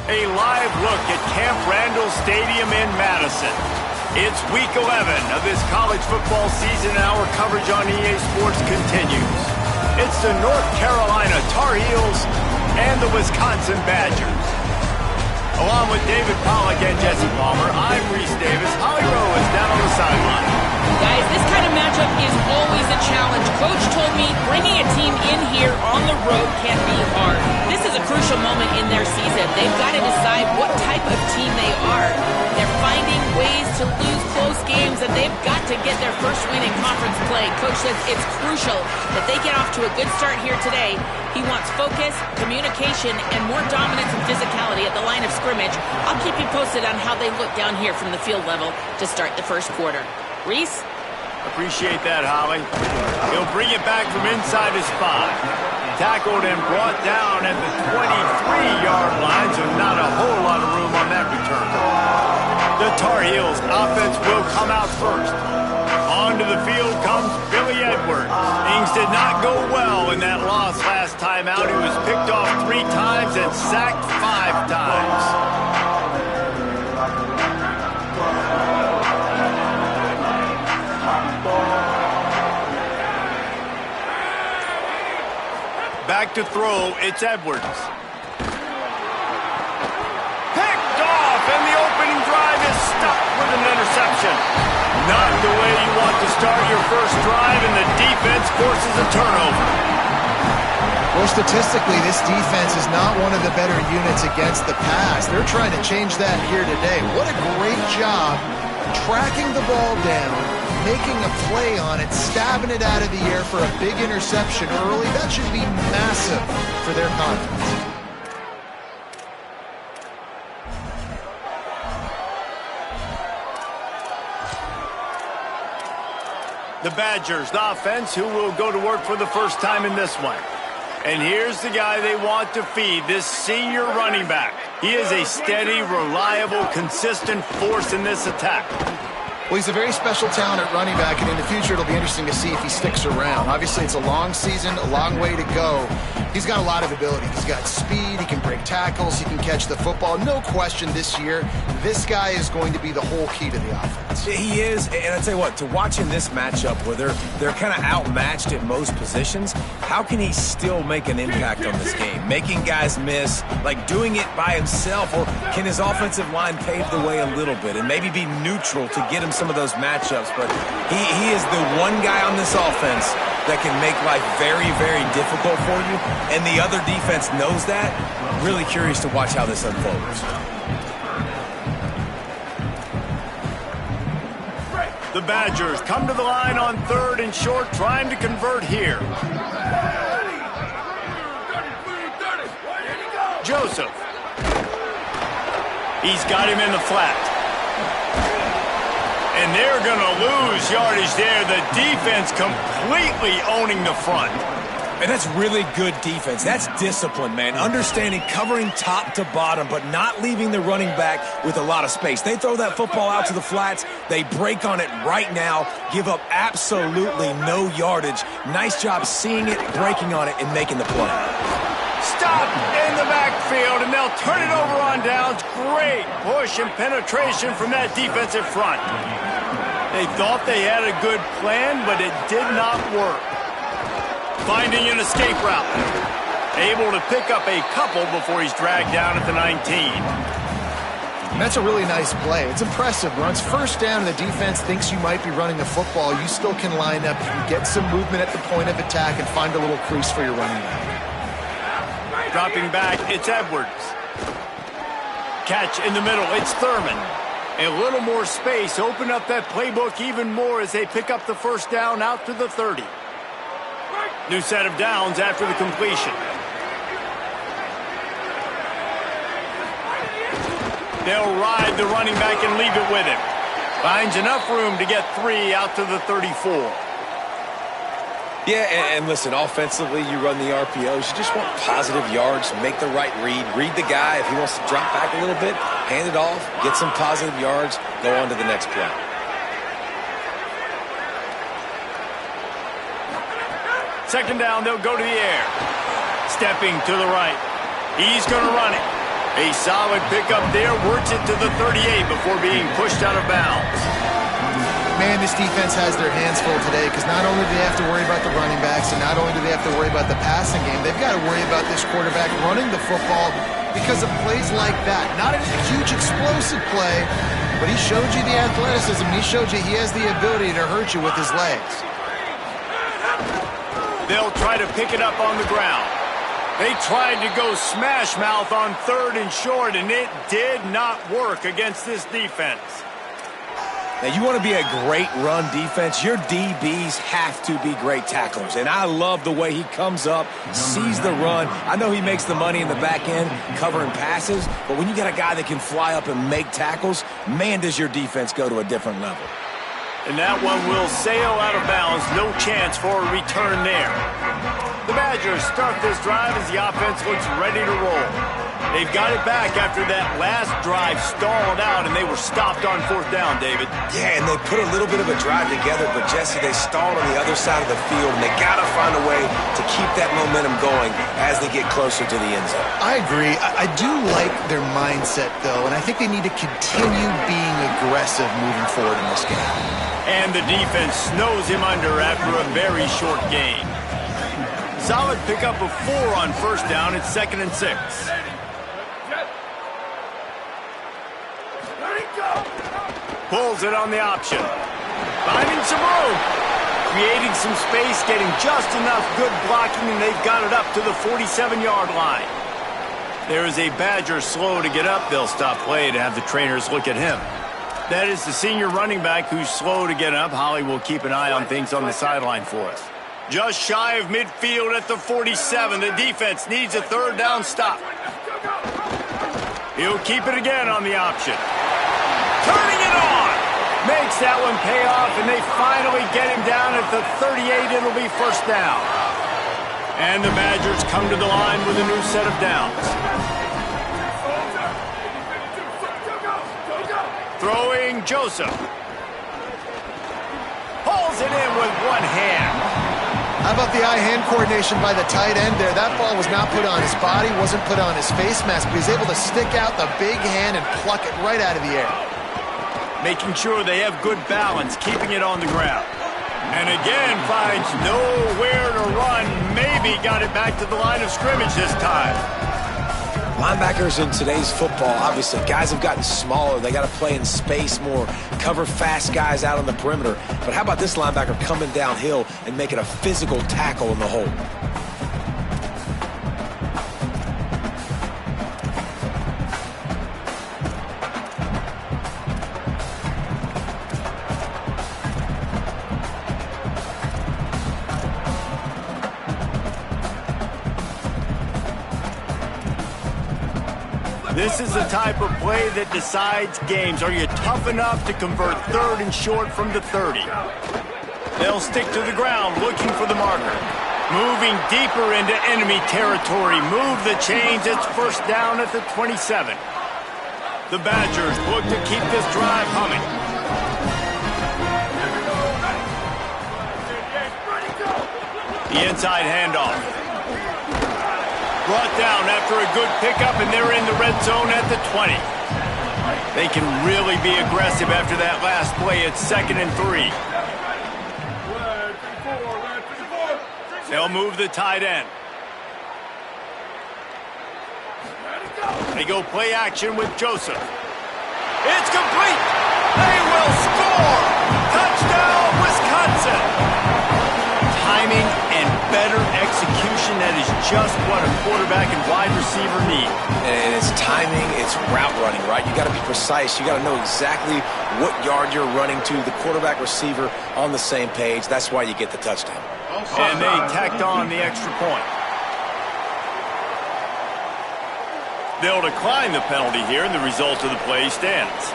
A live look at Camp Randall Stadium in Madison. It's week 11 of this college football season, and our coverage on EA Sports continues. It's the North Carolina Tar Heels and the Wisconsin Badgers. Along with David Pollack and Jesse Palmer, I'm Reese Davis. Holly Rowe is down on the sideline. Guys, this kind of matchup is always a challenge. Coach told me bringing a team in here on the road can be hard. This is a crucial moment in their season. They've got to decide what type of team they are. They're finding ways to lose close games, and they've got to get their first win in conference play. Coach says it's crucial that they get off to a good start here today. He wants focus, communication, and more dominance and physicality at the line of scrimmage. I'll keep you posted on how they look down here from the field level to start the first quarter. Reese? Appreciate that, Holly. He'll bring it back from inside his 5. Tackled and brought down at the 23-yard line, so not a whole lot of room on that return. The Tar Heels offense will come out first. Onto the field comes Billy Edwards. Things did not go well in that loss last time out. He was picked off 3 times and sacked 5 times. Back to throw, it's Edwards. Picked off, and the opening drive is stopped with an interception. Not the way you want to start your first drive, and the defense forces a turnover. Well, statistically, this defense is not one of the better units against the pass. They're trying to change that here today. What a great job tracking the ball down, making a play on it, stabbing it out of the air for a big interception early. That should be massive for their confidence. The Badgers, the offense, who will go to work for the first time in this one. And here's the guy they want to feed, this senior running back. He is a steady, reliable, consistent force in this attack. Well, he's a very special talent at running back, and in the future it'll be interesting to see if he sticks around. Obviously, it's a long season, a long way to go. He's got a lot of ability. He's got speed, he can break tackles, he can catch the football. No question this year, this guy is going to be the whole key to the offense. He is, and I tell you what, to watch in this matchup where they're kind of outmatched at most positions, how can he still make an impact on this game? Making guys miss, like doing it by himself, or can his offensive line pave the way a little bit and maybe be neutral to get him some of those matchups? But he is the one guy on this offense that can make life very, very difficult for you, and the other defense knows that. Really curious to watch how this unfolds. The Badgers come to the line on 3rd and short, trying to convert here. Joseph. He's got him in the flat. And they're going to lose yardage there. The defense completely owning the front. And that's really good defense. That's discipline, man. Understanding, covering top to bottom, but not leaving the running back with a lot of space. They throw that football out to the flats. They break on it right now, give up absolutely no yardage. Nice job seeing it, breaking on it, and making the play. Stop in the backfield, and they'll turn it over on downs. Great push and penetration from that defensive front. They thought they had a good plan, but it did not work. Finding an escape route. Able to pick up a couple before he's dragged down at the 19. And that's a really nice play. It's impressive. When it's first down and the defense thinks you might be running the football, you still can line up. You can get some movement at the point of attack and find a little crease for your running back. Dropping back, it's Edwards. Catch in the middle, it's Thurman. A little more space, open up that playbook even more as they pick up the first down out to the 30. New set of downs after the completion. They'll ride the running back and leave it with him. Finds enough room to get 3 out to the 34. Yeah, and listen, offensively, you run the RPOs. You just want positive yards, make the right read the guy. If he wants to drop back a little bit, hand it off, get some positive yards, go on to the next play. Second down, they'll go to the air. Stepping to the right. He's going to run it. A solid pickup there, works it to the 38 before being pushed out of bounds. Man, this defense has their hands full today because not only do they have to worry about the running backs and not only do they have to worry about the passing game, they've got to worry about this quarterback running the football because of plays like that. Not a huge explosive play, but he showed you the athleticism. He showed you he has the ability to hurt you with his legs. They'll try to pick it up on the ground. They tried to go smash mouth on 3rd and short, and it did not work against this defense. Now, you want to be a great run defense, your DBs have to be great tacklers. And I love the way he comes up, sees the run. I know he makes the money in the back end covering passes, but when you got a guy that can fly up and make tackles, man, does your defense go to a different level. And that one will sail out of bounds. No chance for a return there. The Badgers start this drive as the offense looks ready to roll. They've got it back after that last drive stalled out, and they were stopped on 4th down, David. Yeah, and they put a little bit of a drive together, but, Jesse, they stalled on the other side of the field, and they got to find a way to keep that momentum going as they get closer to the end zone. I agree. I do like their mindset, though, and I think they need to continue being aggressive moving forward in this game. And the defense snows him under after a very short gain. Solid pickup of 4 on 1st down. It's 2nd and 6. Pulls it on the option. Finding some room. Creating some space, getting just enough good blocking, and they've got it up to the 47-yard line. There is a Badger slow to get up. They'll stop play to have the trainers look at him. That is the senior running back who's slow to get up. Holly will keep an eye on things on the sideline for us. Just shy of midfield at the 47. The defense needs a 3rd down stop. He'll keep it again on the option. Turning it on. Makes that one pay off, and they finally get him down at the 38. It'll be 1st down. And the Badgers come to the line with a new set of downs. Throwing Joseph. Pulls it in with one hand. How about the eye-hand coordination by the tight end there? That ball was not put on his body, wasn't put on his face mask, but he's able to stick out the big hand and pluck it right out of the air. Making sure they have good balance, keeping it on the ground. And again, finds nowhere to run. Maybe got it back to the line of scrimmage this time. Linebackers in today's football, obviously, guys have gotten smaller. They got to play in space more, cover fast guys out on the perimeter. But how about this linebacker coming downhill and making a physical tackle in the hole? This is the type of play that decides games. Are you tough enough to convert 3rd and short from the 30? They'll stick to the ground looking for the marker. Moving deeper into enemy territory. Move the chains. It's 1st down at the 27. The Badgers look to keep this drive humming. The inside handoff. Brought down after a good pickup, and they're in the red zone at the 20. They can really be aggressive after that last play. It's 2nd and 3. They'll move the tight end. They go play action with Joseph. It's complete. They will score. Touchdown, Wisconsin. Timing and better execution, that is just what a quarterback and wide receiver need. And it's timing, it's route running, right? You got to be precise. You got to know exactly what yard you're running to. The quarterback receiver on the same page. That's why you get the touchdown. And they tacked on the extra point. They'll decline the penalty here, and the result of the play stands.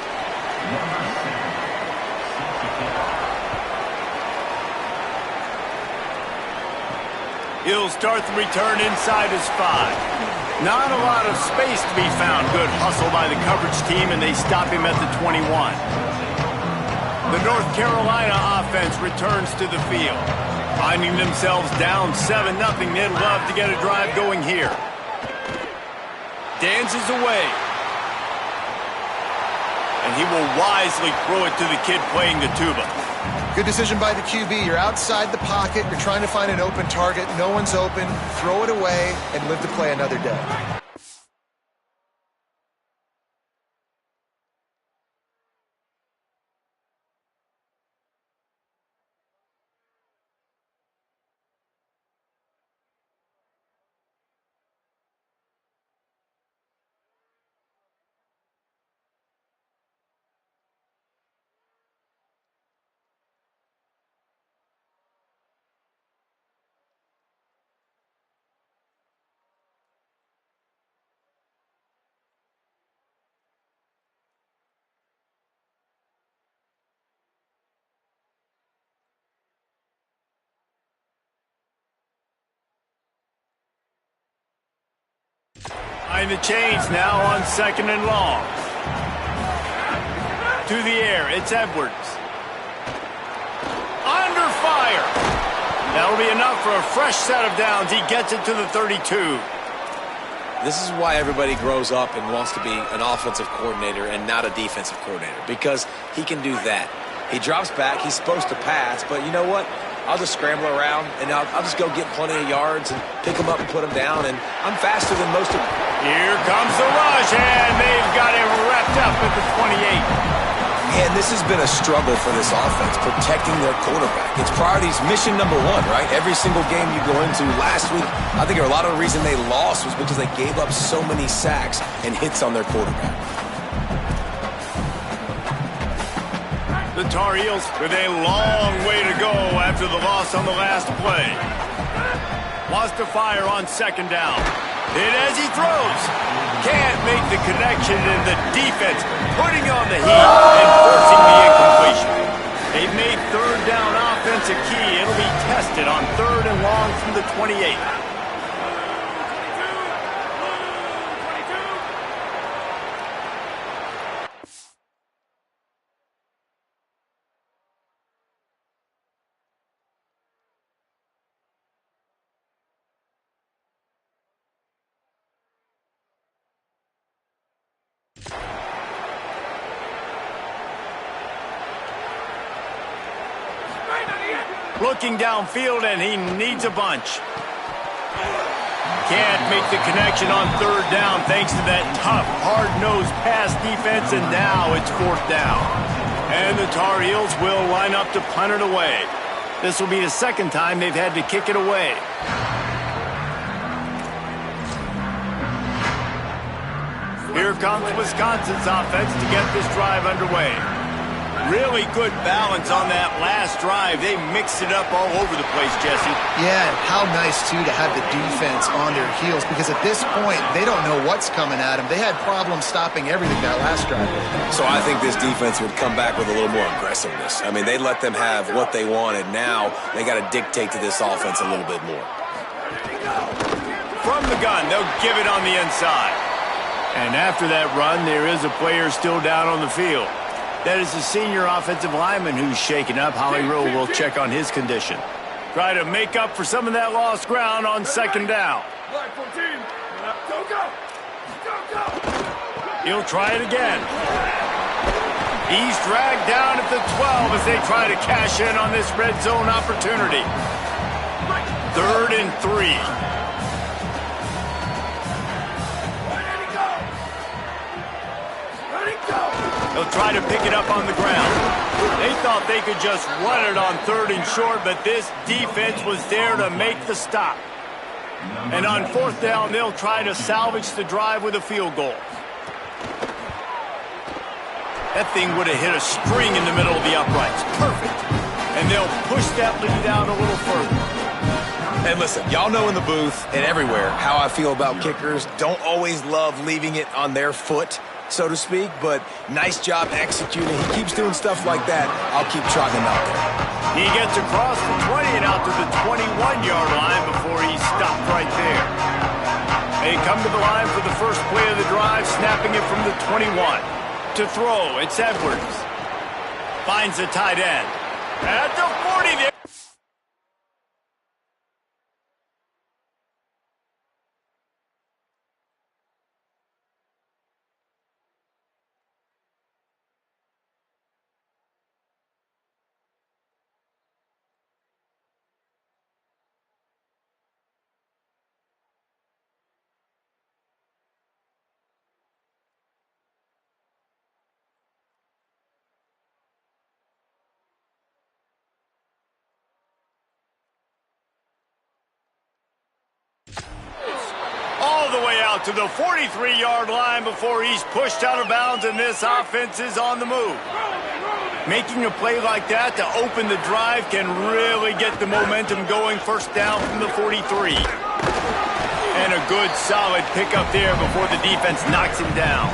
He'll start the return inside his 5. Not a lot of space to be found. Good hustle by the coverage team, and they stop him at the 21. The North Carolina offense returns to the field. Finding themselves down 7-0, they'd love to get a drive going here. Dances away. And he will wisely throw it to the kid playing the tuba. Good decision by the QB. You're outside the pocket. You're trying to find an open target. No one's open. Throw it away and live to play another day. Behind the chains now on 2nd and long. To the air, it's Edwards. Under fire. That'll be enough for a fresh set of downs. He gets it to the 32. This is why everybody grows up and wants to be an offensive coordinator and not a defensive coordinator, because he can do that. He drops back. He's supposed to pass, but you know what? I'll just scramble around, and I'll just go get plenty of yards and pick them up and put them down, and I'm faster than most of them. Here comes the rush, and they've got it wrapped up at the 28. And this has been a struggle for this offense, protecting their quarterback. It's priorities, mission number one, right? Every single game you go into. Last week, I think a lot of the reason they lost was because they gave up so many sacks and hits on their quarterback. The Tar Heels with a long way to go after the loss on the last play. Wants to fire on 2nd down. Hit as he throws. Can't make the connection, and the defense putting on the heat and forcing the incompletion. They've made 3rd down offense a key. It'll be tested on 3rd and long from the 28. Looking downfield, and he needs a bunch. Can't make the connection on 3rd down thanks to that tough, hard-nosed pass defense, and now it's 4th down. And the Tar Heels will line up to punt it away. This will be the 2nd time they've had to kick it away. Here comes Wisconsin's offense to get this drive underway. Really good balance on that last drive. They mixed it up all over the place, Jesse. Yeah, how nice, too, to have the defense on their heels, because at this point, they don't know what's coming at them. They had problems stopping everything that last drive. So I think this defense would come back with a little more aggressiveness. I mean, they let them have what they wanted. Now they got to dictate to this offense a little bit more. From the gun, they'll give it on the inside. And after that run, there is a player still down on the field. That is the senior offensive lineman who's shaken up. Holly Rowe will check on his condition. Try to make up for some of that lost ground on 2nd down. He'll try it again. He's dragged down at the 12 as they try to cash in on this red zone opportunity. 3rd and 3. They'll try to pick it up on the ground. They thought they could just run it on 3rd and short, but this defense was there to make the stop. And on 4th down, they'll try to salvage the drive with a field goal. That thing would have hit a string in the middle of the uprights. Perfect. And they'll push that lead out a little further. And listen, y'all know in the booth and everywhere how I feel about kickers. Don't always love leaving it on their foot, so to speak, but nice job executing. He keeps doing stuff like that. I'll keep trotting him out there. He gets across the 20 and out to the 21-yard line before he stopped right there. They come to the line for the first play of the drive, snapping it from the 21. To throw, it's Edwards. Finds the tight end. At the 40 there. to the 43-yard line before he's pushed out of bounds, and this offense is on the move. Making a play like that to open the drive can really get the momentum going. First down from the 43. And a good, solid pickup there before the defense knocks him down.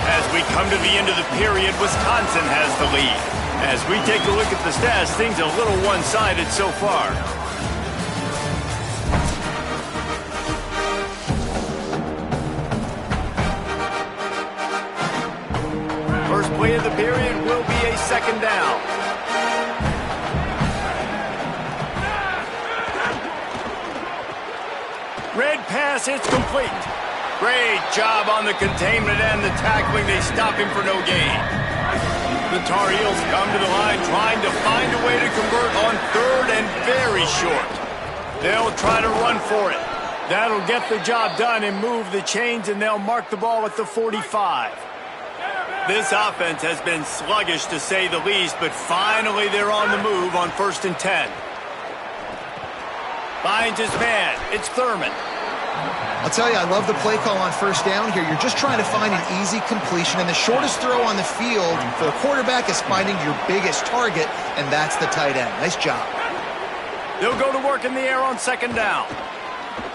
As we come to the end of the period, Wisconsin has the lead. As we take a look at the stats, things a little one-sided so far. First play of the period will be a second down. Red pass, it's complete. Great job on the containment and the tackling. They stop him for no gain. The Tar Heels come to the line trying to find a way to convert on third and very short. They'll try to run for it. That'll get the job done and move the chains, and they'll mark the ball at the 45. This offense has been sluggish to say the least, but finally they're on the move on 1st and 10. Finds his man. It's Thurman. I'll tell you, I love the play call on first down here. You're just trying to find an easy completion, and the shortest throw on the field for a quarterback is finding your biggest target, and that's the tight end. Nice job. They'll go to work in the air on second down.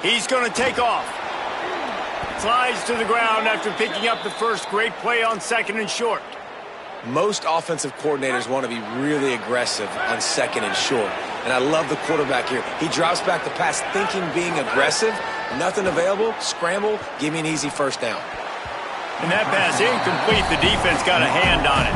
He's going to take off. Slides to the ground after picking up the first. Great play on second and short. Most offensive coordinators want to be really aggressive on second and short. And I love the quarterback here. He drops back the pass thinking being aggressive. Nothing available. Scramble. Give me an easy first down. And that pass incomplete. The defense got a hand on it.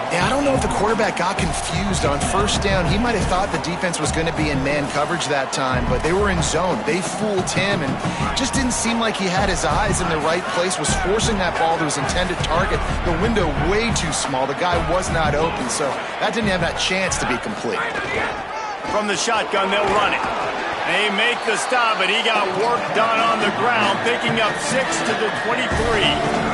Yeah, I don't know if the quarterback got confused on first down. He might have thought the defense was going to be in man coverage that time, but they were in zone. They fooled him and just didn't seem like he had his eyes in the right place, was forcing that ball to his intended target. The window way too small. The guy was not open, so that didn't have that chance to be complete. From the shotgun, they'll run it. They make the stop, but he got work done on the ground, picking up 6 to the 23.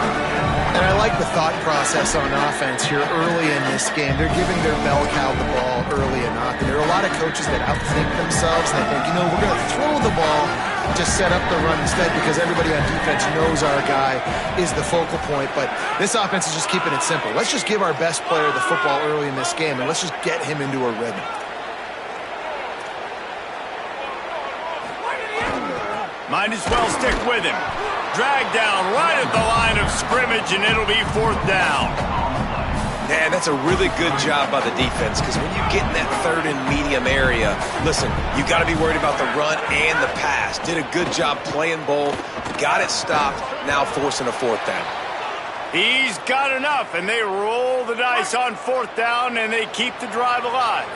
And I like the thought process on offense here early in this game. They're giving their bell cow the ball early enough. And there are a lot of coaches that outthink themselves. And they think, we're going to throw the ball to set up the run instead because everybody on defense knows our guy is the focal point. But this offense is just keeping it simple. Let's just give our best player the football early in this game, and let's just get him into a rhythm. Might as well stick with him. Drag down right at the line of scrimmage, and it'll be 4th down. Man, that's a really good job by the defense because when you get in that third and medium area, listen, you got to be worried about the run and the pass. Did a good job playing both. Got it stopped. Now forcing a 4th down. He's got enough, and they roll the dice on 4th down, and they keep the drive alive.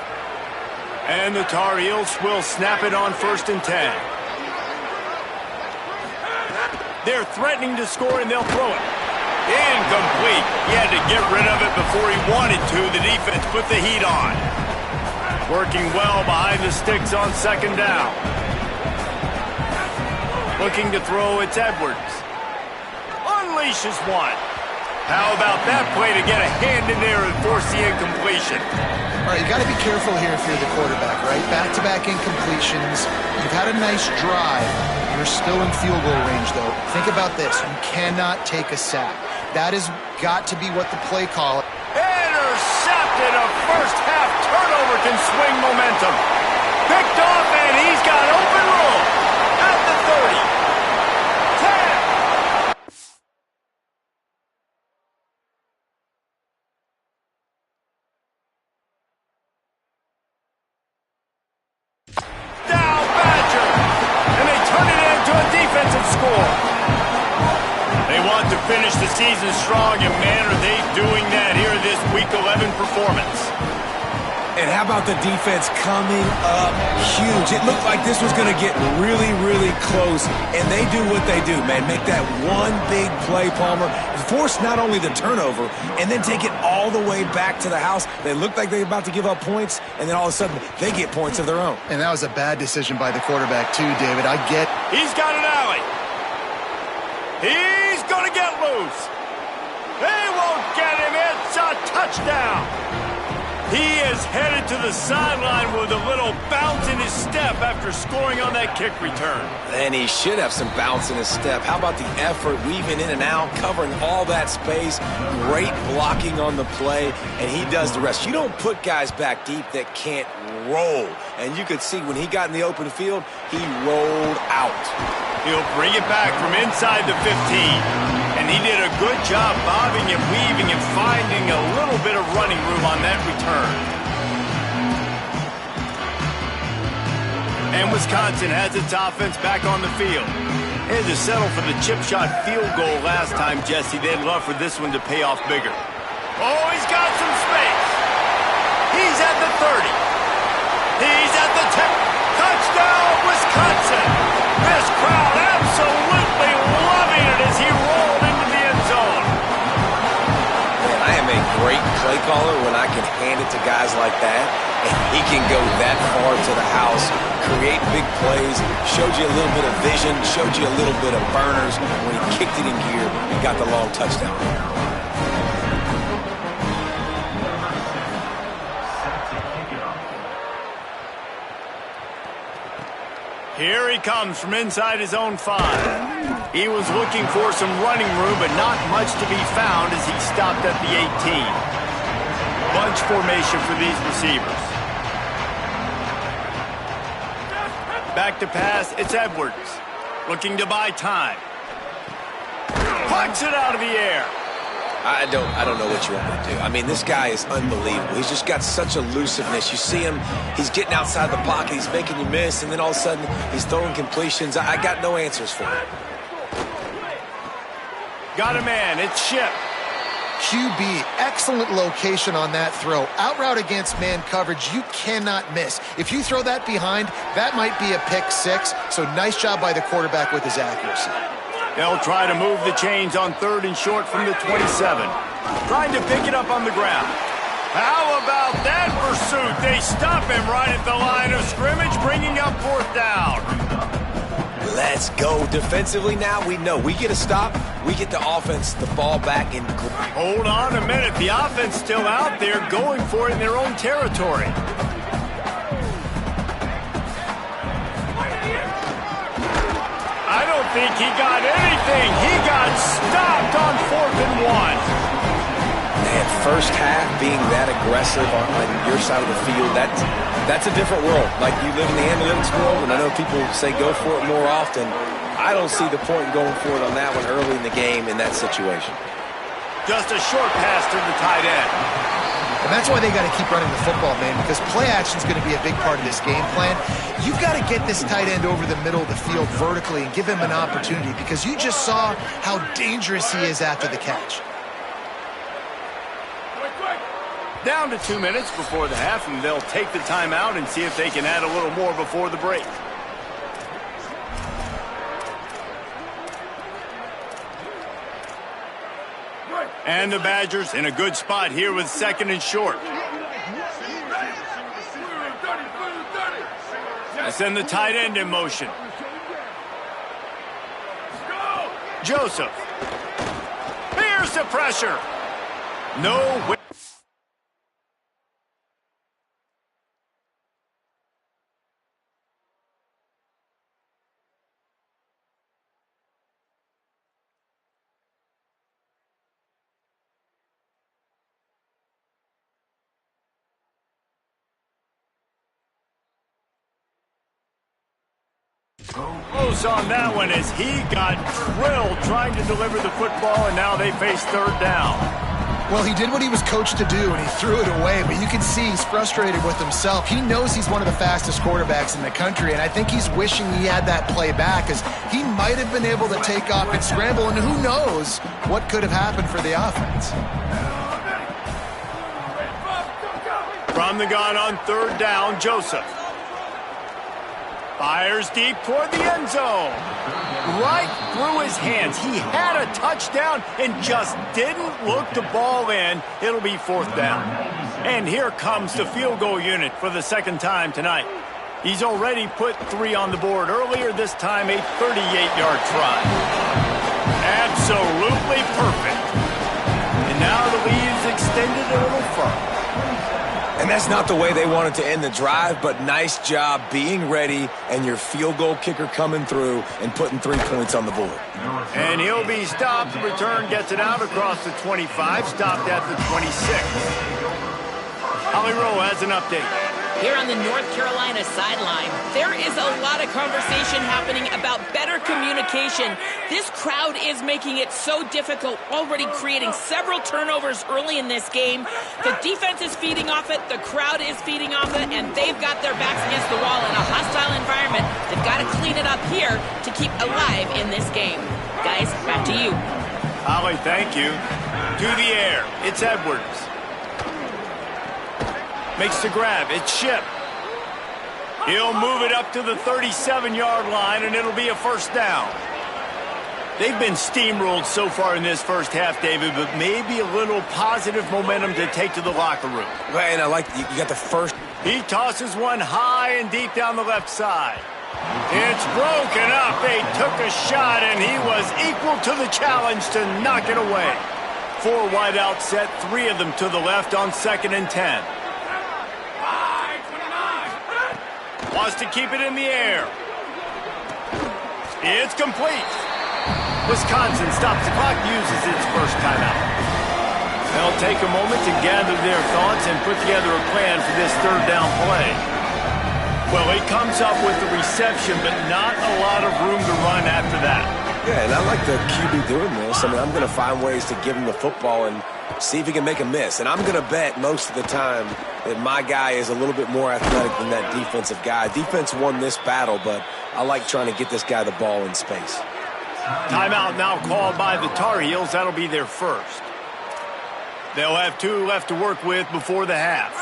And the Tar Heels will snap it on 1st and 10. They're threatening to score, and they'll throw it. Incomplete. He had to get rid of it before he wanted to. The defense put the heat on. Working well behind the sticks on second down. Looking to throw, it's Edwards. Unleashes one. How about that play to get a hand in there and force the incompletion? All right, you got to be careful here if you're the quarterback, right? Back-to-back incompletions. You've had a nice drive. You're still in field goal range, though. Think about this. You cannot take a sack. That has got to be what the play call. Intercepted. A first-half turnover can swing momentum. Picked off, and he's got open room at the 30. 10. Down Badger. And they turn it into a defensive score. They want to finish the season strong, and man, are they doing that here in this Week 11 performance. And how about the defense coming up huge? It looked like this was going to get really, really close, and they do what they do, man. Make that one big play, Palmer. Force not only the turnover, and then take it all the way back to the house. They looked like they were about to give up points, and then all of a sudden, they get points of their own. And that was a bad decision by the quarterback, too, David. I get. He's got an alley. He's going to get loose. They won't get him. It's a touchdown. He is headed to the sideline with a little bounce in his step after scoring on that kick return. And he should have some bounce in his step. How about the effort, weaving in and out, covering all that space, great blocking on the play, and he does the rest. You don't put guys back deep that can't roll. And you could see when he got in the open field, he rolled out. He'll bring it back from inside the 15. And he did a good job bobbing and weaving and finding a little bit of running room on that return. And Wisconsin has its offense back on the field. They had to settle for the chip shot field goal last time, Jesse. They'd love for this one to pay off bigger. Oh, he's got some space. He's at the 30. He's at the 10. Touchdown, Wisconsin! This crowd absolutely loving it as he rolled into the end zone. Man, I am a great play caller when I can hand it to guys like that, and he can go that far to the house, create big plays, showed you a little bit of vision, showed you a little bit of burners when he kicked it in gear and got the long touchdown. Here he comes from inside his own 5. He was looking for some running room, but not much to be found as he stopped at the 18. Bunch formation for these receivers. Back to pass, it's Edwards. Looking to buy time. Punch it out of the air. I don't know what you want me to do. I mean, this guy is unbelievable. He's just got such elusiveness. You see him, he's getting outside the pocket, he's making you miss, and then all of a sudden, he's throwing completions. I got no answers for him. Got a man, it's Ship. QB, excellent location on that throw. Out route against man coverage, you cannot miss. If you throw that behind, that might be a pick 6, so nice job by the quarterback with his accuracy. They'll try to move the chains on 3rd and short from the 27. Trying to pick it up on the ground. How about that pursuit? They stop him right at the line of scrimmage, bringing up 4th down. Let's go. Defensively now, we know we get a stop, we get the offense the ball back in. Hold on a minute. The offense still out there going for it in their own territory. I don't think he got anything. He got stopped on 4th and 1. Man, first half being that aggressive on your side of the field, that's a different world. Like, you live in the analytics world, and I know people say go for it more often. I don't see the point in going for it on that one early in the game in that situation. Just a short pass to the tight end. And that's why they got to keep running the football, man, because play action is going to be a big part of this game plan. You've got to get this tight end over the middle of the field vertically and give him an opportunity, because you just saw how dangerous he is after the catch. Down to 2 minutes before the half, and they'll take the timeout and see if they can add a little more before the break. And the Badgers in a good spot here with 2nd and short. They send the tight end in motion. Joseph. Here's the pressure. No way. Close on that one as he got drilled trying to deliver the football, and now they face 3rd down. Well, he did what he was coached to do, and he threw it away, but you can see he's frustrated with himself. He knows he's one of the fastest quarterbacks in the country, and I think he's wishing he had that play back, as he might have been able to take off and scramble, and who knows what could have happened for the offense. From the gun on 3rd down, Joseph. Fires deep toward the end zone. Right through his hands. He had a touchdown and just didn't look the ball in. It'll be 4th down. And here comes the field goal unit for the 2nd time tonight. He's already put 3 on the board earlier, this time a 38-yard try. Absolutely perfect. now the lead is extended a little further. And that's not the way they wanted to end the drive, but nice job being ready and your field goal kicker coming through and putting 3 points on the board. And he'll be stopped. The return gets it out across the 25, stopped at the 26. Holly Rowe has an update. Here on the North Carolina sideline, there is a lot of conversation happening about better communication. This crowd is making it so difficult, already creating several turnovers early in this game. The defense is feeding off it, the crowd is feeding off it, and they've got their backs against the wall in a hostile environment. They've got to clean it up here to keep alive in this game. Guys, back to you. Holly, thank you. To the air, it's Edwards. Makes the grab. It's Ship. He'll move it up to the 37-yard line, and it'll be a first down. They've been steamrolled so far in this first half, David, but maybe a little positive momentum to take to the locker room. And I like you got the first. He tosses one high and deep down the left side. It's broken up. They took a shot, and he was equal to the challenge to knock it away. 4 wide out set, 3 of them to the left on 2nd and 10. Wants to keep it in the air. It's complete. Wisconsin stops the clock, uses its first timeout. They'll take a moment to gather their thoughts and put together a plan for this 3rd down play. Well, he comes up with the reception, but not a lot of room to run after that. Yeah, and I like the QB doing this. I mean, I'm going to find ways to give him the football and see if he can make a miss. And I'm going to bet most of the time that my guy is a little bit more athletic than that defensive guy. Defense won this battle, but I like trying to get this guy the ball in space. Timeout now called by the Tar Heels. That'll be their first. They'll have 2 left to work with before the half.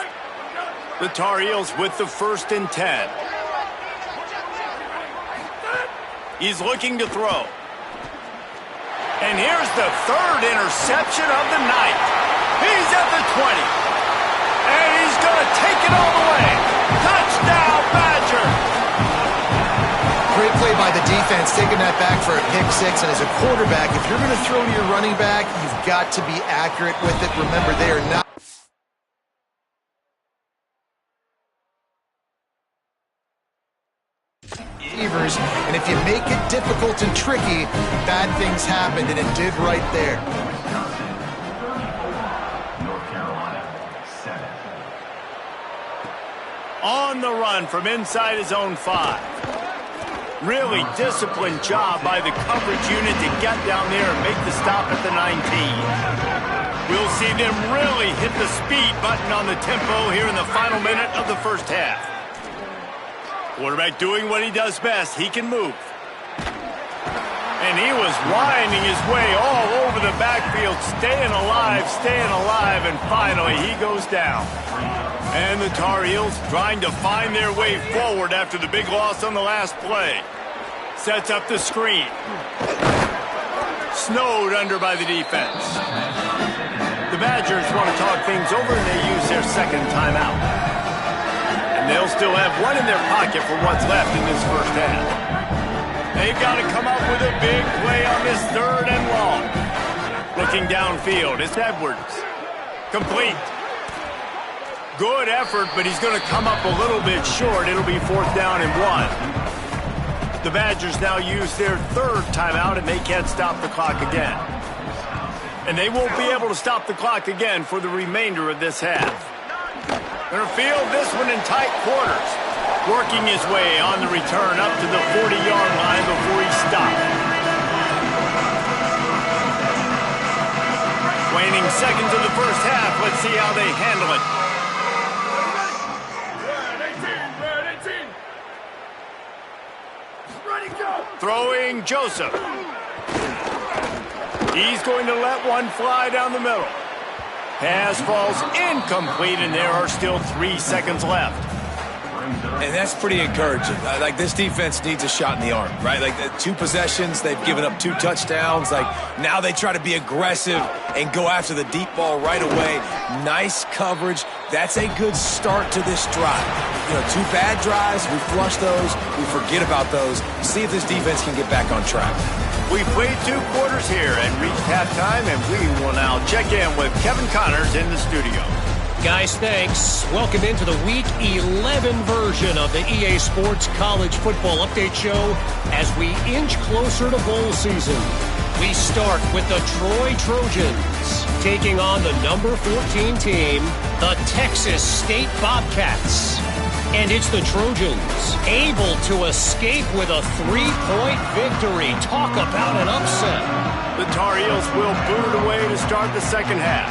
The Tar Heels with the 1st and 10. He's looking to throw. And here's the 3rd interception of the night. He's at the 20. And he's going to take it all the way. Touchdown, Badger. Great play by the defense, taking that back for a pick 6. And as a quarterback, if you're going to throw to your running back, you've got to be accurate with it. Remember, they are not. And if you make it difficult and tricky, bad things happen, and it did right there. On the run from inside his own 5. Really disciplined job by the coverage unit to get down there and make the stop at the 19. We'll see them really hit the speed button on the tempo here in the final minute of the first half. Quarterback doing what he does best. He can move. And he was winding his way all over the backfield, staying alive, and finally he goes down. And the Tar Heels trying to find their way forward after the big loss on the last play. Sets up the screen. Snowed under by the defense. The Badgers want to talk things over, and they use their 2nd timeout. They'll still have 1 in their pocket for what's left in this first half. They've got to come up with a big play on this 3rd and long. Looking downfield, it's Edwards. Complete. Good effort, but he's going to come up a little bit short. It'll be 4th down and 1. The Badgers now use their 3rd timeout, and they can't stop the clock again. And they won't be able to stop the clock again for the remainder of this half. Going to field this one in tight quarters. Working his way on the return up to the 40-yard line before he stopped. Waning seconds of the first half. Let's see how they handle it. Throwing Joseph. He's going to let one fly down the middle. Pass falls incomplete, and there are still 3 seconds left. And that's pretty encouraging. Like, this defense needs a shot in the arm, right? Like, 2 possessions, they've given up 2 touchdowns. Like, now they try to be aggressive and go after the deep ball right away. Nice coverage. That's a good start to this drive. 2 bad drives, we flush those, we forget about those. See if this defense can get back on track. We played 2 quarters here and reached halftime, and we will now check in with Kevin Connors in the studio. Guys, thanks. Welcome into the Week 11 version of the EA Sports College Football Update Show as we inch closer to bowl season. We start with the Troy Trojans taking on the number 14 team, the Texas State Bobcats. And it's the Trojans able to escape with a 3-point victory. Talk about an upset. The Tar Heels will boot it away to start the second half.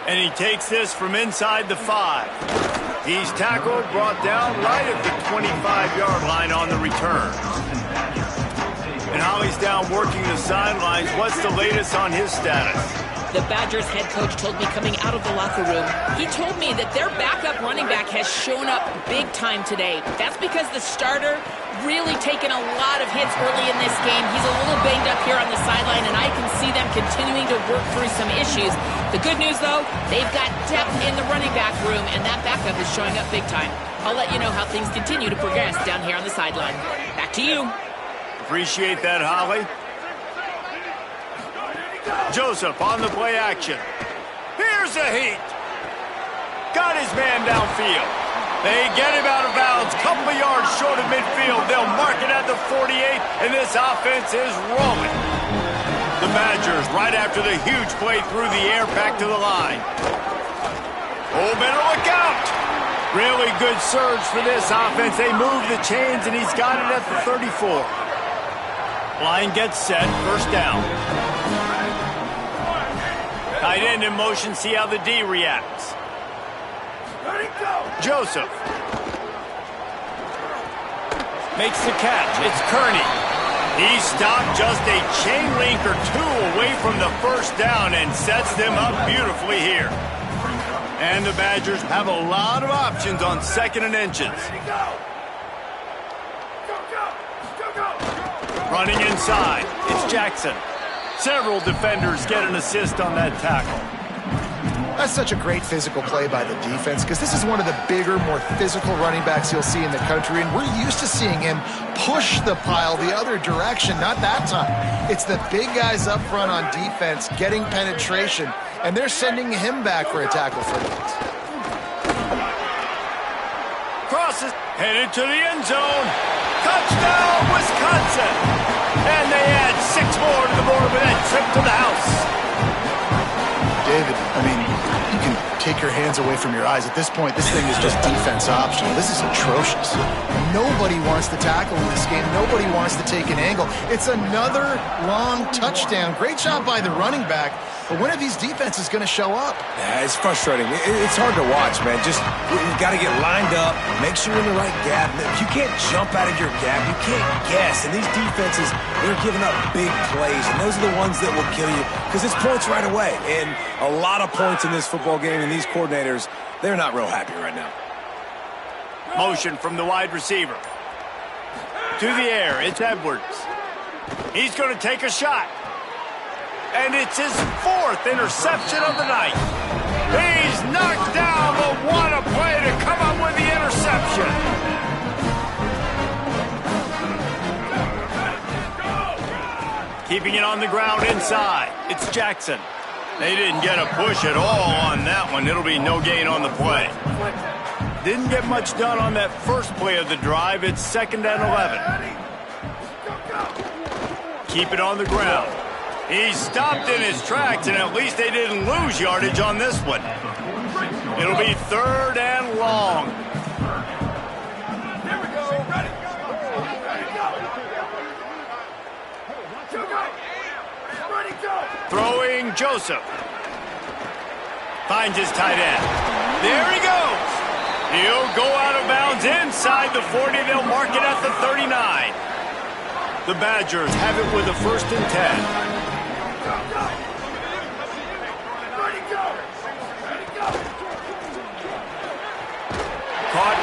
And he takes this from inside the 5. He's tackled, brought down right at the 25-yard line on the return. And Holly's down working the sidelines. What's the latest on his status? The Badgers head coach told me coming out of the locker room, he told me that their backup running back has shown up big time today. That's because the starter really taken a lot of hits early in this game. He's a little banged up here on the sideline, and I can see them continuing to work through some issues. The good news, though, they've got depth in the running back room, and that backup is showing up big time. I'll let you know how things continue to progress down here on the sideline. Back to you. Appreciate that, Holly. Joseph on the play action. Here's a heat. Got his man downfield. They get him out of bounds. Couple of yards short of midfield. They'll mark it at the 48, and this offense is rolling. The Badgers right after the huge play through the air back to the line. Oh, better look out. Really good surge for this offense. They move the chains, and he's got it at the 34. Line gets set. First down. Tight end in motion. See how the D reacts. Joseph. Makes the catch. It's Kearney. He stopped just a chain link or 2 away from the first down and sets them up beautifully here. And the Badgers have a lot of options on 2nd and inches. Running inside. It's Jackson. Several defenders get an assist on that tackle. That's such a great physical play by the defense because this is one of the bigger, more physical running backs you'll see in the country, and we're used to seeing him push the pile the other direction. Not that time. It's the big guys up front on defense getting penetration, and they're sending him back for a tackle for loss. Crosses, headed to the end zone. Touchdown, Wisconsin! And they add 6 more to the board with that trip to the house. David, I mean, you can take your hands away from your eyes. At this point, this thing is just defense optional. This is atrocious. Nobody wants to tackle in this game. Nobody wants to take an angle. It's another long touchdown. Great job by the running back. But when are these defenses going to show up? Yeah, it's frustrating. It's hard to watch, man. Just, you've got to get lined up, make sure you're in the right gap. You can't jump out of your gap. You can't guess. And these defenses, they're giving up big plays, and those are the ones that will kill you because it's points right away. And a lot of points in this football game, and these coordinators, they're not real happy right now. Motion from the wide receiver. To the air, it's Edwards. He's going to take a shot. And it's his 4th interception of the night. He's knocked down, but what a play to come up with the interception. Keeping it on the ground inside. It's Jackson. They didn't get a push at all on that one. It'll be no gain on the play. Didn't get much done on that first play of the drive. It's 2nd and 11. Keep it on the ground. He stopped in his tracks, and at least they didn't lose yardage on this one. It'll be 3rd and long. Here we go. Ready. Go. Throwing Joseph. Finds his tight end. There he goes. He'll go out of bounds inside the 40. They'll mark it at the 39. The Badgers have it with a 1st and 10.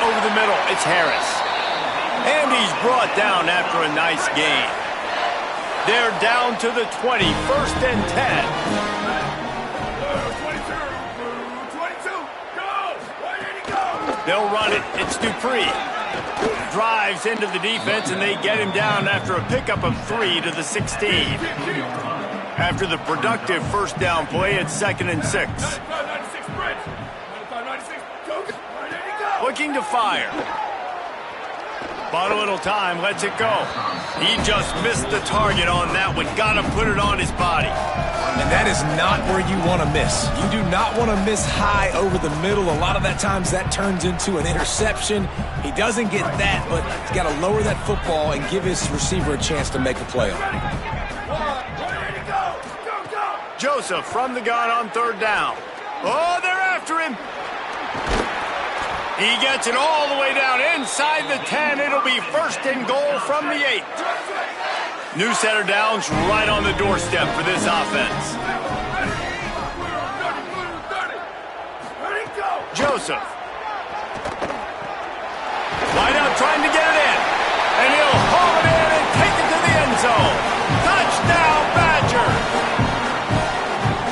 over the middle. It's Harris. And he's brought down after a nice gain. They're down to the 20, 1st and 10. 22, go! Why did he go? They'll run it. It's Dupree. Drives into the defense, and they get him down after a pickup of 3 to the 16. After the productive first down play, it's 2nd and 6. 96, Bridge. 96, go! Why did he go? Looking to fire. Bought a little time, lets it go. He just missed the target on that one. Got to put it on his body. And that is not where you want to miss. You do not want to miss high over the middle. A lot of that times that turns into an interception. He doesn't get that, but he's got to lower that football and give his receiver a chance to make a play on it. Joseph from the gun on 3rd down. Oh, they're after him. He gets it all the way down inside the 10. It'll be 1st and goal from the 8. New set of downs right on the doorstep for this offense. Joseph. Wide out trying to get it in. And he'll haul it in and take it to the end zone. Touchdown, Badger.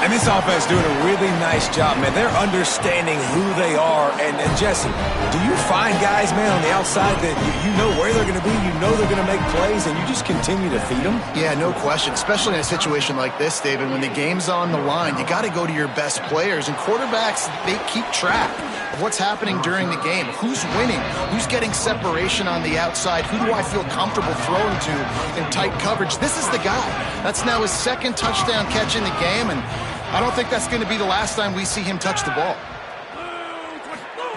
And this offense doing a really nice job, man. They're understanding who they are. And Jesse, do you find guys, man, on the outside that you know where they're going to be, you know they're going to make plays, and you just continue to feed them? Yeah, no question, especially in a situation like this, David. When the game's on the line, you got to go to your best players. And quarterbacks, they keep track of what's happening during the game. Who's winning? Who's getting separation on the outside? Who do I feel comfortable throwing to in tight coverage? This is the guy. That's now his 2nd touchdown catch in the game, and I don't think that's going to be the last time we see him touch the ball.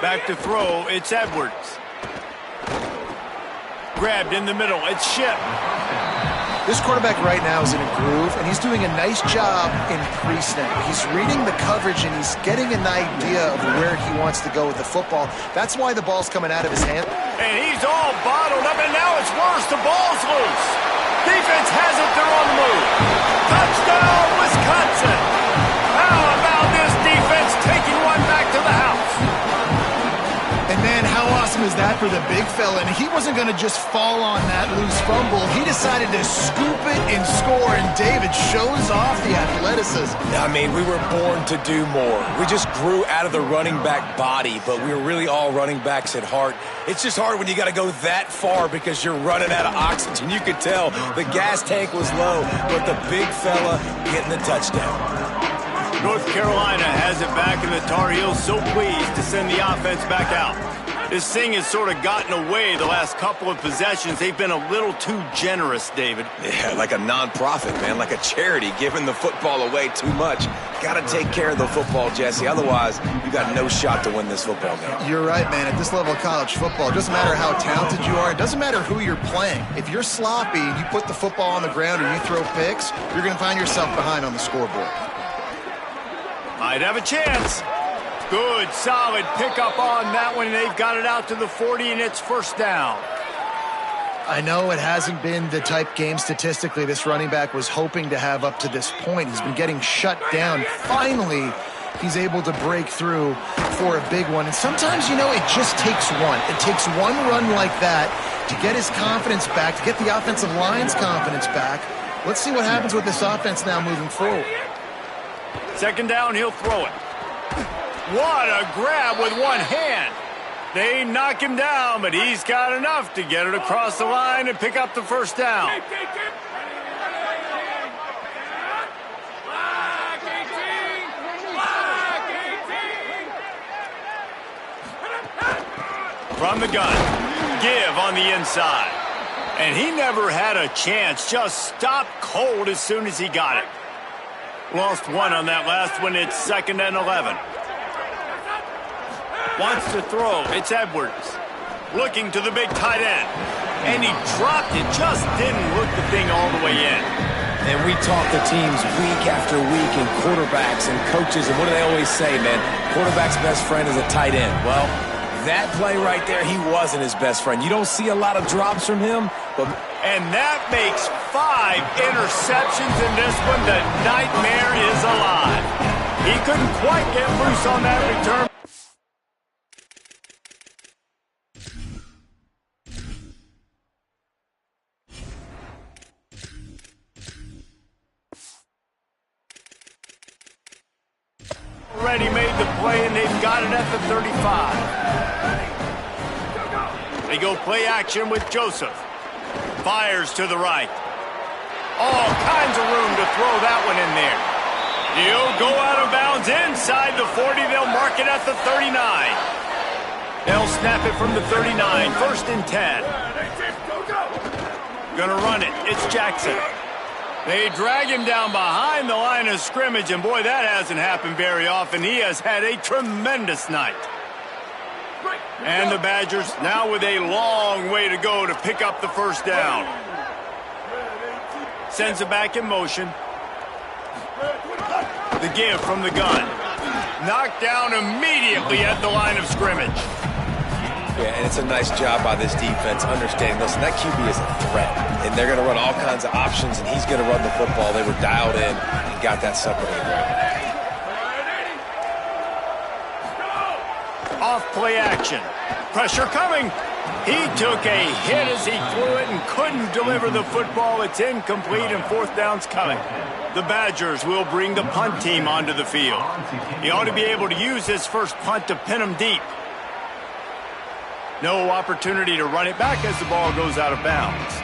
Back to throw, it's Edwards. Grabbed in the middle, it's Ship. This quarterback right now is in a groove, and he's doing a nice job in pre-snap. He's reading the coverage, and he's getting an idea of where he wants to go with the football. That's why the ball's coming out of his hand. And he's all bottled up, and now it's worse. The ball's loose. Defense has it, they're on the move. Touchdown, Wisconsin. How about this defense taking one back to the house? And man, how awesome is that for the big fella? And he wasn't going to just fall on that loose fumble. He decided to scoop it and score, and David shows off the athleticism. I mean, we were born to do more. We just grew out of the running back body, but we were really all running backs at heart. It's just hard when you got to go that far because you're running out of oxygen. You could tell the gas tank was low, but the big fella getting the touchdown. North Carolina has it back, and the Tar Heels so pleased to send the offense back out. This thing has sort of gotten away the last couple of possessions. They've been a little too generous, David. Yeah, like a non-profit, man, like a charity, giving the football away too much. Got to take care of the football, Jesse. Otherwise, you got no shot to win this football game. You're right, man. At this level of college football, it doesn't matter how talented you are. It doesn't matter who you're playing. If you're sloppy, you put the football on the ground or you throw picks, you're going to find yourself behind on the scoreboard. Might have a chance. Good, solid pickup on that one. They've got it out to the 40, and it's 1st down. I know it hasn't been the type game statistically this running back was hoping to have up to this point. He's been getting shut down. Finally, he's able to break through for a big one. And sometimes, you know, it just takes one. It takes one run like that to get his confidence back, to get the offensive line's confidence back. Let's see what happens with this offense now moving forward. 2nd down, he'll throw it. What a grab with one hand. They knock him down, but he's got enough to get it across the line and pick up the 1st down. From the gun, give on the inside. And he never had a chance, just stopped cold as soon as he got it. Lost one on that last one. It's 2nd and 11. Wants to throw. It's Edwards. Looking to the big tight end. And he dropped it. Just didn't look the thing all the way in. And we talk to teams week after week and quarterbacks and coaches. And what do they always say, man? Quarterback's best friend is a tight end. Well, that play right there, he wasn't his best friend. You don't see a lot of drops from him. And that makes 5 interceptions in this one. The nightmare is alive. He couldn't quite get loose on that return. already made the play, and they've got it at the 35. They go play action with Joseph. Fires to the right. All kinds of room to throw that one in there. He'll go out of bounds inside the 40. They'll mark it at the 39. They'll snap it from the 39. 1st and 10. Gonna run it. It's Jackson. They drag him down behind the line of scrimmage, and boy, that hasn't happened very often. He has had a tremendous night. And the Badgers now with a long way to go to pick up the first down. Sends it back in motion. The give from the gun. Knocked down immediately at the line of scrimmage. Yeah, and it's a nice job by this defense understanding, listen, that QB is a threat, and they're going to run all kinds of options, and he's going to run the football. They were dialed in and got that sucker to the ground. Off play action. Pressure coming. He took a hit as he threw it and couldn't deliver the football. It's incomplete, and 4th down's coming. The Badgers will bring the punt team onto the field. He ought to be able to use his first punt to pin him deep. No opportunity to run it back as the ball goes out of bounds.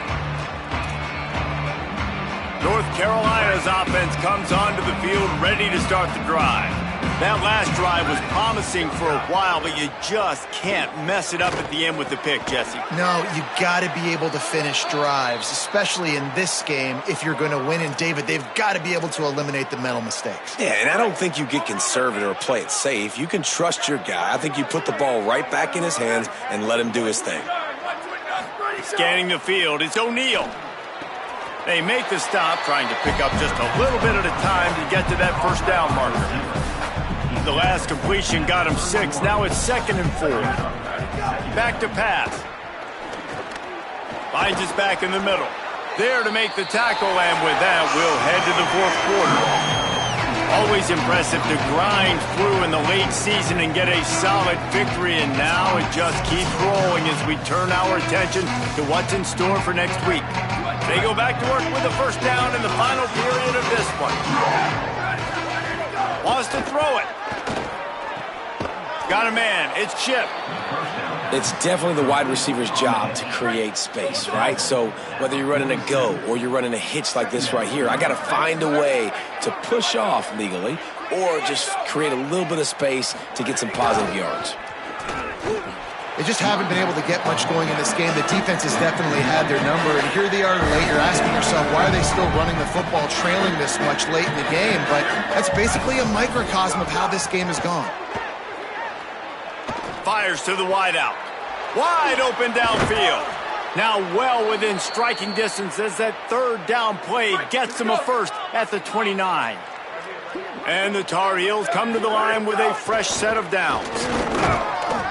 North Carolina's offense comes onto the field ready to start the drive. That last drive was promising for a while, but you just can't mess it up at the end with the pick, Jesse. No, you got to be able to finish drives, especially in this game. If you're going to win, and David, they've got to be able to eliminate the mental mistakes. Yeah, and I don't think you get conservative or play it safe. You can trust your guy. I think you put the ball right back in his hands and let him do his thing. Scanning the field, it's O'Neal. They make the stop, trying to pick up just a little bit at a time to get to that first down marker. The last completion got him 6. Now it's 2nd and 4. Back to pass. Finds us back in the middle. There to make the tackle, and with that, we'll head to the 4th quarter. Always impressive to grind through in the late season and get a solid victory, and now it just keeps rolling as we turn our attention to what's in store for next week. They go back to work with the first down in the final period of this one. Wants to throw it. Got a man. It's Chip. It's definitely the wide receiver's job to create space, right? So whether you're running a go or you're running a hitch like this right here, I got to find a way to push off legally or just create a little bit of space to get some positive yards. They just haven't been able to get much going in this game. The defense has definitely had their number, and here they are late. You're asking yourself, why are they still running the football trailing this much late in the game? But that's basically a microcosm of how this game has gone. Fires to the wideout. Wide open downfield. Now well within striking distance as that 3rd down play gets them a first at the 29. And the Tar Heels come to the line with a fresh set of downs.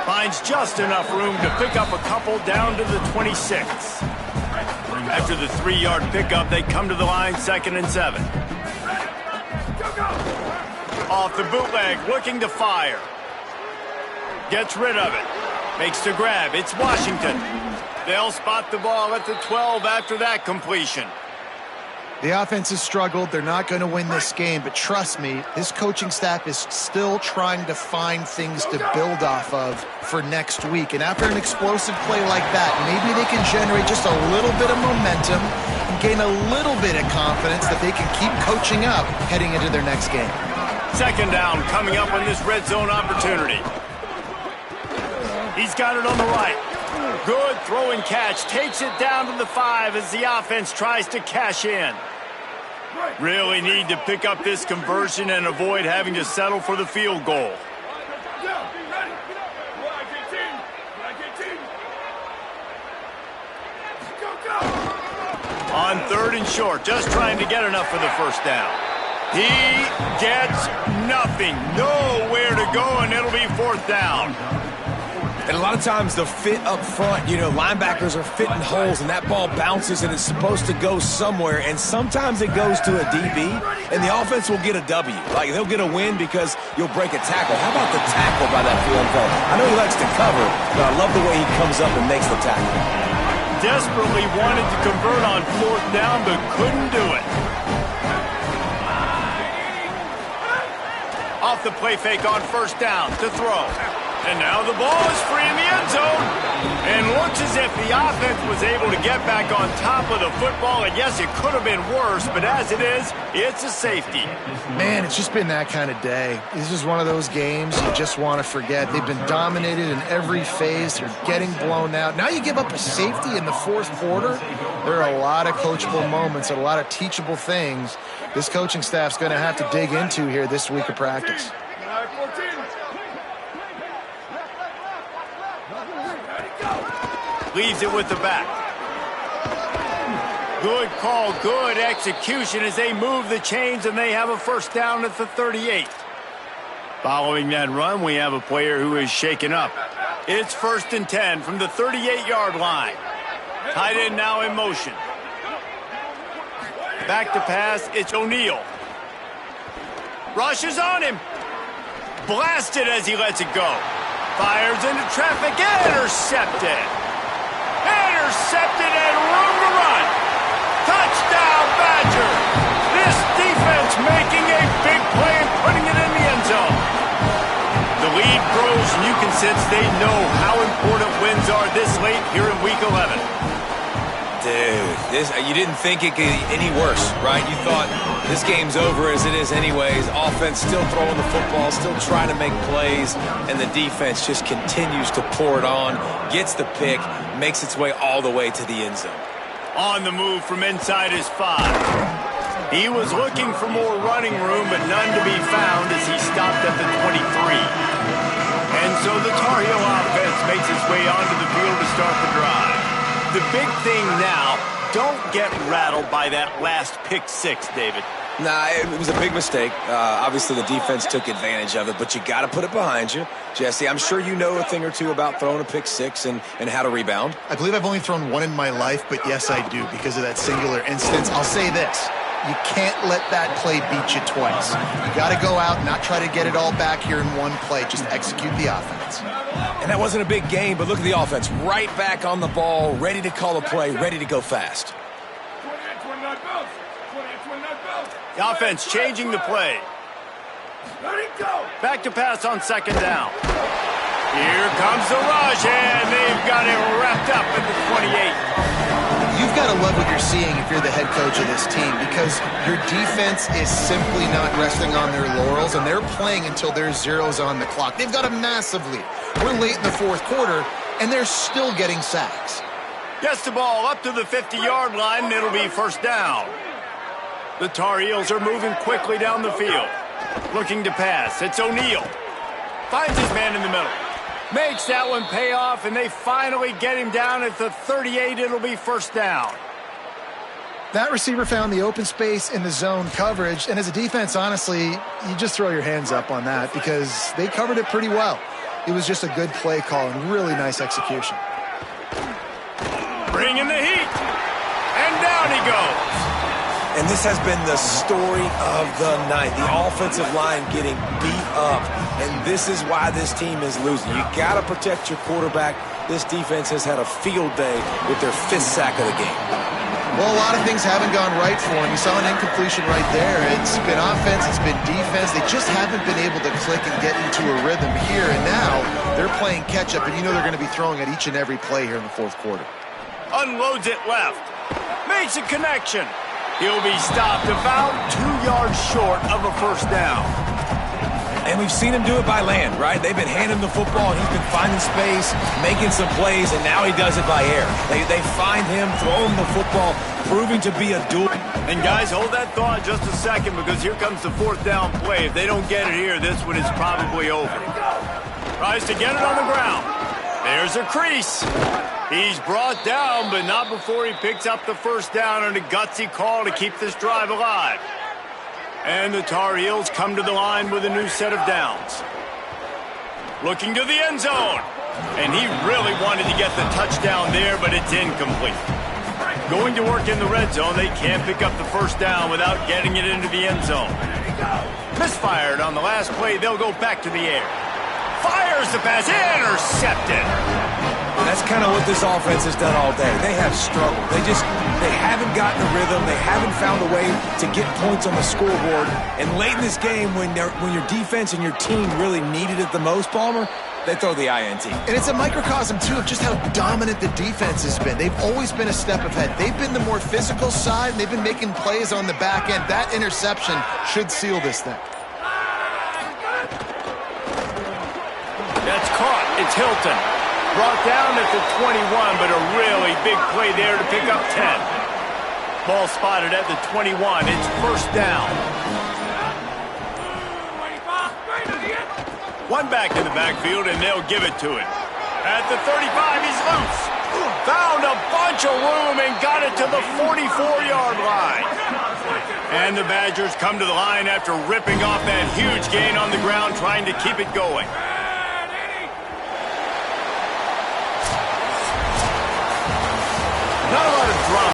Finds just enough room to pick up a couple down to the 26. After the 3-yard pickup, they come to the line 2nd and 7. Off the bootleg, looking to fire. Gets rid of it. Makes the grab. It's Washington. They'll spot the ball at the 12 after that completion. The offense has struggled. They're not going to win this game, but trust me, this coaching staff is still trying to find things to build off of for next week. And after an explosive play like that, maybe they can generate just a little bit of momentum and gain a little bit of confidence that they can keep coaching up heading into their next game. 2nd down coming up on this red zone opportunity. He's got it on the right. Good throw and catch. Takes it down to the 5 as the offense tries to cash in. Really need to pick up this conversion and avoid having to settle for the field goal. On 3rd and short, just trying to get enough for the first down. He gets nothing. Nowhere to go, and it'll be 4th down. And a lot of times the fit up front, you know, linebackers are fitting holes and that ball bounces and it's supposed to go somewhere, and sometimes it goes to a DB and the offense will get a W. Like, they'll get a win because you'll break a tackle. How about the tackle by that field fella? I know he likes to cover, but I love the way he comes up and makes the tackle. Desperately wanted to convert on 4th down, but couldn't do it. Off off the play fake on first down to throw. And now the ball is free in the end zone. And looks as if the offense was able to get back on top of the football. And yes, it could have been worse, but as it is, it's a safety. Man, it's just been that kind of day. This is one of those games you just want to forget. They've been dominated in every phase. They're getting blown out. Now you give up a safety in the fourth quarter. There are a lot of coachable moments and a lot of teachable things this coaching staff's going to have to dig into here this week of practice. Leaves it with the back. Good call, good execution as they move the chains, and they have a first down at the 38. Following that run, we have a player who is shaken up. It's 1st and 10 from the 38-yard line. Tight end now in motion. Back to pass, it's O'Neal. Rushes on him. Blasted as he lets it go. Fires into traffic, intercepted. Intercepted and room to run. Touchdown, Badger. This defense making a big play and putting it in the end zone. The lead grows, and you can sense they know how important wins are this late here in Week 11. Dude, you didn't think it could get any worse, right? You thought this game's over as it is anyways. Offense still throwing the football, still trying to make plays, and the defense just continues to pour it on, gets the pick, makes its way all the way to the end zone. On the move from inside his 5. He was looking for more running room, but none to be found as he stopped at the 23. And so the Tar Heel offense makes its way onto the field to start the drive. The big thing now, don't get rattled by that last pick 6, David. Nah, it was a big mistake. Obviously, the defense took advantage of it, but you got to put it behind you. Jesse, I'm sure you know a thing or two about throwing a pick 6 and how to rebound. I believe I've only thrown one in my life, but yes, I do because of that singular instance. I'll say this. You can't let that play beat you twice. You got to go out and not try to get it all back here in one play. Just execute the offense. And that wasn't a big game, but look at the offense. Right back on the ball, ready to call a play, ready to go fast. The offense changing the play. Back to pass on 2nd down. Here comes the rush, and they've got it wrapped up at the 28. You've got to love what you're seeing if you're the head coach of this team because your defense is simply not resting on their laurels, and they're playing until there's zeros on the clock. They've got a massive lead. We're late in the fourth quarter, and they're still getting sacks. Gets the ball up to the 50-yard line, and it'll be first down. The Tar Heels are moving quickly down the field. Looking to pass. It's O'Neal. Finds his man in the middle. Makes that one pay off, and they finally get him down at the 38. It'll be first down. That receiver found the open space in the zone coverage, and as a defense, honestly, you just throw your hands up on that because they covered it pretty well. It was just a good play call and really nice execution. Bringing the heat, and down he goes. And this has been the story of the night. The offensive line getting beat up. And this is why this team is losing. You got to protect your quarterback. This defense has had a field day with their 5th sack of the game. Well, a lot of things haven't gone right for him. You saw an incompletion right there. It's been offense, it's been defense. They just haven't been able to click and get into a rhythm here. And now they're playing catch-up, and you know they're going to be throwing at each and every play here in the fourth quarter. Unloads it left. Makes a connection. He'll be stopped about 2 yards short of a first down. And we've seen him do it by land, right? They've been handing the football, and he's been finding space, making some plays, and now he does it by air. They find him, throw him the football, proving to be a duel. And guys, hold that thought just a second because here comes the 4th down play. If they don't get it here, this one is probably over. Tries to get it on the ground. There's a crease. He's brought down, but not before he picks up the first down on a gutsy call to keep this drive alive. And the Tar Heels come to the line with a new set of downs. Looking to the end zone. And he really wanted to get the touchdown there, but it's incomplete. Going to work in the red zone, they can't pick up the first down without getting it into the end zone. Misfired on the last play, they'll go back to the air. Fires the pass, intercepted. That's kind of what this offense has done all day. They have struggled. They haven't gotten a rhythm. They haven't found a way to get points on the scoreboard. And late in this game, when your defense and your team really needed it the most, Palmer, they throw the INT. And it's a microcosm, too, of just how dominant the defense has been. They've always been a step ahead. They've been the more physical side, and they've been making plays on the back end. That interception should seal this thing. That's caught. It's Hilton. Brought down at the 21, but a really big play there to pick up 10. Ball spotted at the 21. It's first down. One back in the backfield, and they'll give it to him. At the 35, he's loose. Found a bunch of room and got it to the 44-yard line. And the Badgers come to the line after ripping off that huge gain on the ground, trying to keep it going. Not a lot of